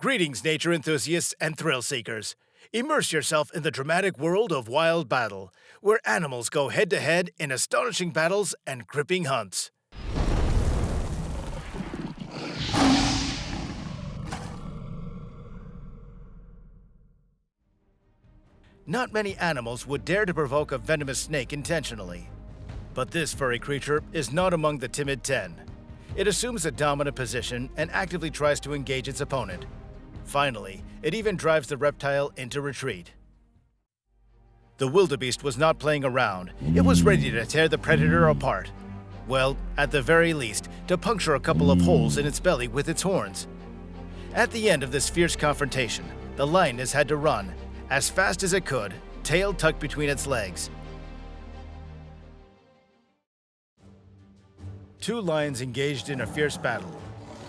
Greetings, nature enthusiasts and thrill seekers. Immerse yourself in the dramatic world of wild battle, where animals go head-to-head in astonishing battles and gripping hunts. Not many animals would dare to provoke a venomous snake intentionally. But this furry creature is not among the timid 10. It assumes a dominant position and actively tries to engage its opponent. Finally, it even drives the reptile into retreat. The wildebeest was not playing around. It was ready to tear the predator apart. Well, at the very least, to puncture a couple of holes in its belly with its horns. At the end of this fierce confrontation, the lioness had to run, as fast as it could, tail tucked between its legs. Two lions engaged in a fierce battle.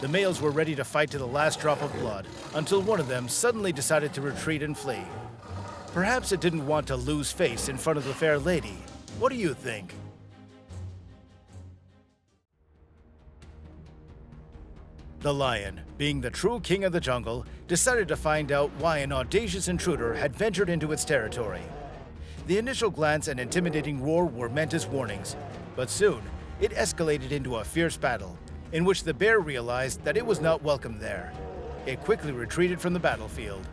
The males were ready to fight to the last drop of blood, until one of them suddenly decided to retreat and flee. Perhaps it didn't want to lose face in front of the fair lady. What do you think? The lion, being the true king of the jungle, decided to find out why an audacious intruder had ventured into its territory. The initial glance and intimidating roar were meant as warnings, but soon it escalated into a fierce battle, in which the bear realized that it was not welcome there. It quickly retreated from the battlefield.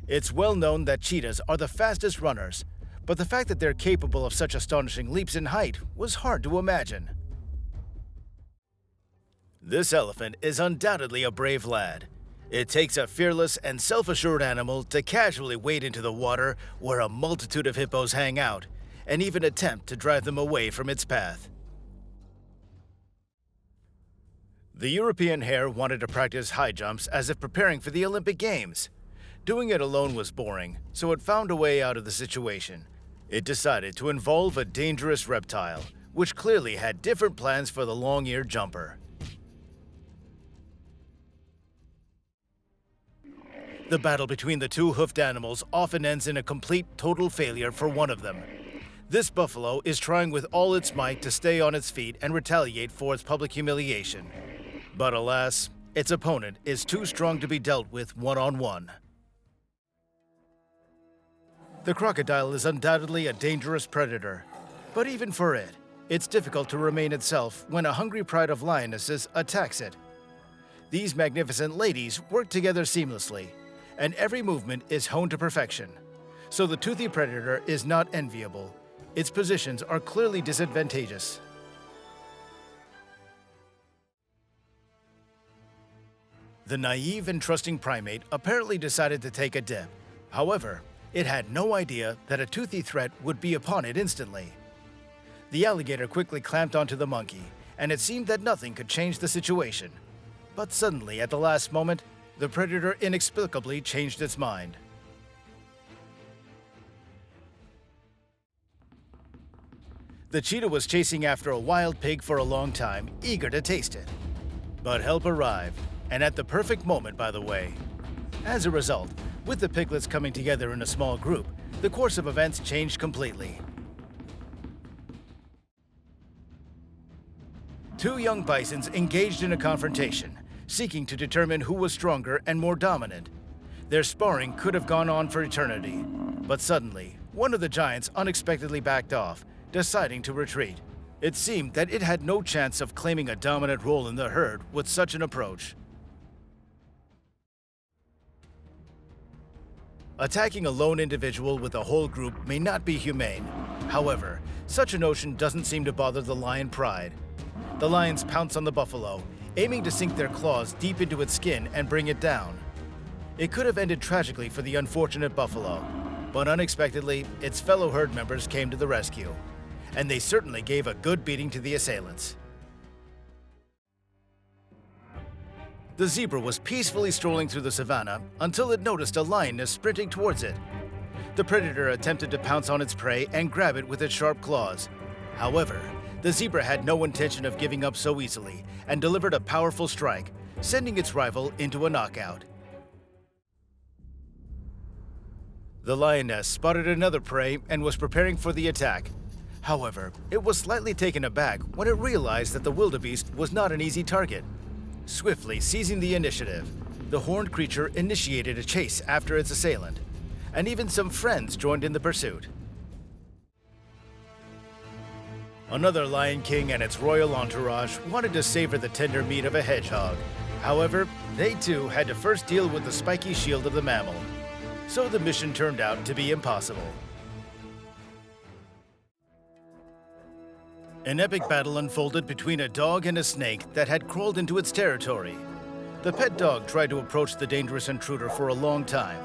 It's well known that cheetahs are the fastest runners, but the fact that they're capable of such astonishing leaps in height was hard to imagine. This elephant is undoubtedly a brave lad. It takes a fearless and self-assured animal to casually wade into the water where a multitude of hippos hang out, and even attempt to drive them away from its path. The European hare wanted to practice high jumps as if preparing for the Olympic Games. Doing it alone was boring, so it found a way out of the situation. It decided to involve a dangerous reptile, which clearly had different plans for the long-eared jumper. The battle between the two hoofed animals often ends in a complete total failure for one of them. This buffalo is trying with all its might to stay on its feet and retaliate for its public humiliation. But alas, its opponent is too strong to be dealt with one-on-one. The crocodile is undoubtedly a dangerous predator, but even for it, it's difficult to remain itself when a hungry pride of lionesses attacks it. These magnificent ladies work together seamlessly, and every movement is honed to perfection. So the toothy predator is not enviable. Its positions are clearly disadvantageous. The naive and trusting primate apparently decided to take a dip. However, it had no idea that a toothy threat would be upon it instantly. The alligator quickly clamped onto the monkey, and it seemed that nothing could change the situation. But suddenly, at the last moment, the predator inexplicably changed its mind. The cheetah was chasing after a wild pig for a long time, eager to taste it. But help arrived, and at the perfect moment, by the way. As a result, with the piglets coming together in a small group, the course of events changed completely. Two young bisons engaged in a confrontation, seeking to determine who was stronger and more dominant. Their sparring could have gone on for eternity, but suddenly, one of the giants unexpectedly backed off, deciding to retreat. It seemed that it had no chance of claiming a dominant role in the herd with such an approach. Attacking a lone individual with a whole group may not be humane. However, such a notion doesn't seem to bother the lion pride. The lions pounce on the buffalo, aiming to sink their claws deep into its skin and bring it down. It could have ended tragically for the unfortunate buffalo, but unexpectedly, its fellow herd members came to the rescue, and they certainly gave a good beating to the assailants. The zebra was peacefully strolling through the savannah until it noticed a lioness sprinting towards it. The predator attempted to pounce on its prey and grab it with its sharp claws. However, the zebra had no intention of giving up so easily and delivered a powerful strike, sending its rival into a knockout. The lioness spotted another prey and was preparing for the attack. However, it was slightly taken aback when it realized that the wildebeest was not an easy target. Swiftly seizing the initiative, the horned creature initiated a chase after its assailant, and even some friends joined in the pursuit. Another Lion King and its royal entourage wanted to savor the tender meat of a hedgehog. However, they too had to first deal with the spiky shield of the mammal, so the mission turned out to be impossible. An epic battle unfolded between a dog and a snake that had crawled into its territory. The pet dog tried to approach the dangerous intruder for a long time,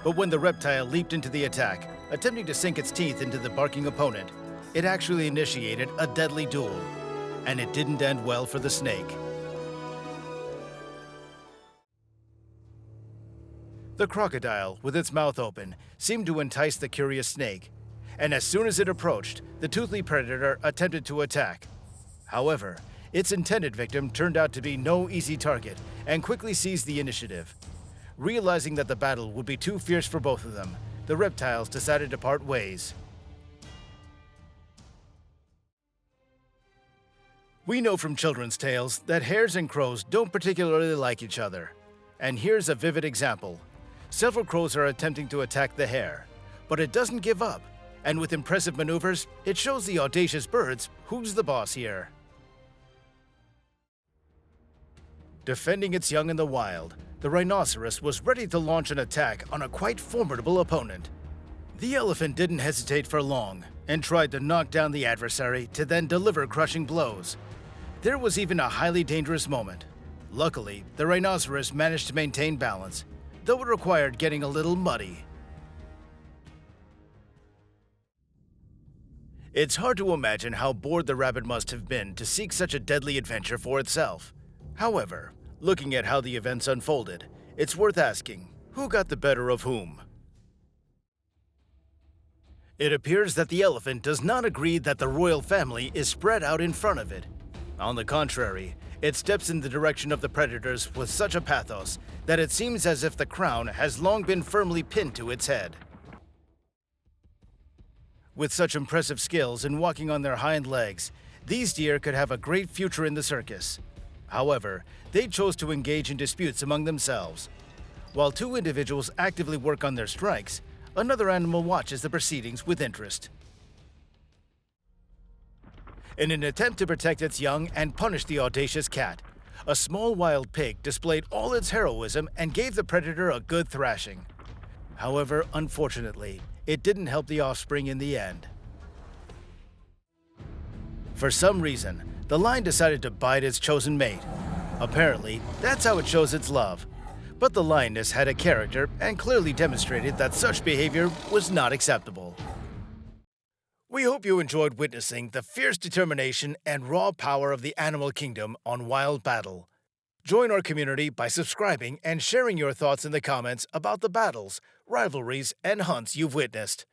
but when the reptile leaped into the attack, attempting to sink its teeth into the barking opponent, it actually initiated a deadly duel, and it didn't end well for the snake. The crocodile, with its mouth open, seemed to entice the curious snake, and as soon as it approached, the toothy predator attempted to attack. However, its intended victim turned out to be no easy target and quickly seized the initiative. Realizing that the battle would be too fierce for both of them, the reptiles decided to part ways. We know from children's tales that hares and crows don't particularly like each other. And here's a vivid example. Several crows are attempting to attack the hare, but it doesn't give up. And with impressive maneuvers, it shows the audacious birds who's the boss here. Defending its young in the wild, the rhinoceros was ready to launch an attack on a quite formidable opponent. The elephant didn't hesitate for long and tried to knock down the adversary to then deliver crushing blows. There was even a highly dangerous moment. Luckily, the rhinoceros managed to maintain balance, though it required getting a little muddy. It's hard to imagine how bored the rabbit must have been to seek such a deadly adventure for itself. However, looking at how the events unfolded, it's worth asking, who got the better of whom? It appears that the elephant does not agree that the royal family is spread out in front of it. On the contrary, it steps in the direction of the predators with such a pathos that it seems as if the crown has long been firmly pinned to its head. With such impressive skills in walking on their hind legs, these deer could have a great future in the circus. However, they chose to engage in disputes among themselves. While two individuals actively work on their strikes, another animal watches the proceedings with interest. In an attempt to protect its young and punish the audacious cat, a small wild pig displayed all its heroism and gave the predator a good thrashing. However, unfortunately, it didn't help the offspring in the end. For some reason, the lion decided to bite its chosen mate. Apparently, that's how it shows its love. But the lioness had a character and clearly demonstrated that such behavior was not acceptable. We hope you enjoyed witnessing the fierce determination and raw power of the animal kingdom on Wild Battle. Join our community by subscribing and sharing your thoughts in the comments about the battles, rivalries, and hunts you've witnessed.